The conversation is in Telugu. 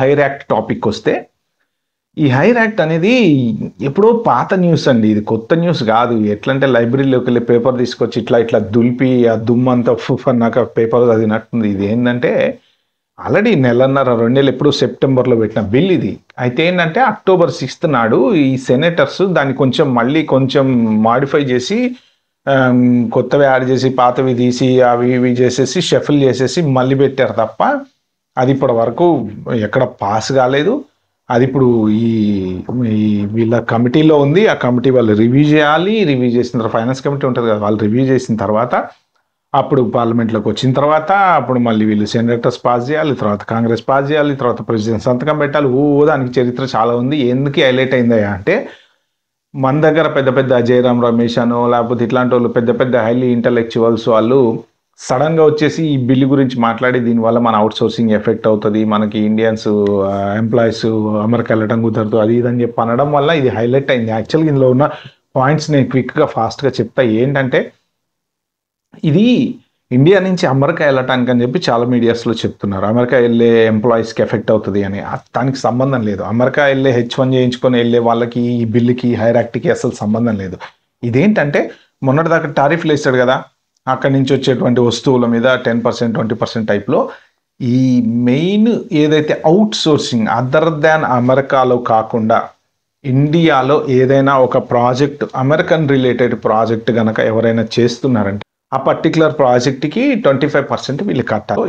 హైర్ యాక్ట్ టాపిక్ వస్తే, ఈ హైర్ యాక్ట్ అనేది ఎప్పుడో పాత న్యూస్ అండి. ఇది కొత్త న్యూస్ కాదు. ఎట్లంటే లైబ్రరీలోకి వెళ్ళి పేపర్ తీసుకొచ్చి ఇట్లా ఇట్లా దులిపి ఆ దుమ్మంతా అన్నాక పేపర్ చదివినట్టుంది. ఇది ఏంటంటే ఆల్రెడీ నెలన్నర 2 నెలలు ఎప్పుడు సెప్టెంబర్లో పెట్టిన బిల్ ఇది. అయితే ఏంటంటే October 6 నాడు ఈ సెనేటర్స్ దాన్ని మళ్ళీ కొంచెం మాడిఫై చేసి కొత్తవి యాడ్ చేసి పాతవి తీసి అవి ఇవి చేసేసి షఫిల్ చేసేసి మళ్ళీ పెట్టారు తప్ప అది ఇప్పటి వరకు ఎక్కడ పాస్ కాలేదు. అది ఇప్పుడు ఈ వీళ్ళ కమిటీలో ఉంది. ఆ కమిటీ వాళ్ళు రివ్యూ చేయాలి. రివ్యూ చేసిన తర్వాత ఫైనాన్స్ కమిటీ ఉంటుంది కదా, వాళ్ళు రివ్యూ చేసిన తర్వాత అప్పుడు పార్లమెంట్లోకి వచ్చిన తర్వాత అప్పుడు మళ్ళీ వీళ్ళు సెనేటర్స్ పాస్ చేయాలి, తర్వాత కాంగ్రెస్ పాస్ చేయాలి, తర్వాత ప్రెసిడెంట్ సంతకం పెట్టాలి. దానికి చరిత్ర చాలా ఉంది. ఎందుకు హైలైట్ అయిందయ్యా అంటే, మన దగ్గర పెద్ద పెద్ద జయరాం రమేష్ అనో లేకపోతే ఇట్లాంటి వాళ్ళు పెద్ద పెద్ద హైలీ ఇంటలెక్చువల్స్ వాళ్ళు సడన్గా వచ్చేసి ఈ బిల్లు గురించి మాట్లాడి దీనివల్ల మన అవుట్ సోర్సింగ్ ఎఫెక్ట్ అవుతుంది, మనకి ఇండియన్స్ ఎంప్లాయీస్ అమెరికా వెళ్ళడం కుదరదు అది ఇదని చెప్పి అనడం వల్ల ఇది హైలైట్ అయింది. యాక్చువల్గా ఇందులో ఉన్న పాయింట్స్ నేను క్విక్గా ఫాస్ట్గా చెప్తా. ఏంటంటే ఇది ఇండియా నుంచి అమెరికా వెళ్ళటానికి అని చెప్పి చాలా మీడియాస్లో చెప్తున్నారు. అమెరికా వెళ్ళే ఎంప్లాయీస్కి ఎఫెక్ట్ అవుతుంది అని. దానికి సంబంధం లేదు. అమెరికా వెళ్ళే H1 చేయించుకొని వెళ్ళే వాళ్ళకి ఈ బిల్లుకి హైర్ యాక్ట్కి అసలు సంబంధం లేదు. ఇదేంటంటే మొన్నటిదాకా టారిఫ్లు వేస్తాడు కదా, అక్కడి నుంచి వచ్చేటువంటి వస్తువుల మీద 10%, 20% టైప్లో ఈ మెయిన్ ఏదైతే అవుట్ సోర్సింగ్ అదర్ దాన్ అమెరికాలో కాకుండా ఇండియాలో ఏదైనా ఒక ప్రాజెక్ట్ అమెరికన్ రిలేటెడ్ ప్రాజెక్ట్ కనుక ఎవరైనా చేస్తున్నారంటే ఆ పర్టికులర్ ప్రాజెక్ట్కి 25% వీళ్ళు కట్టాలి.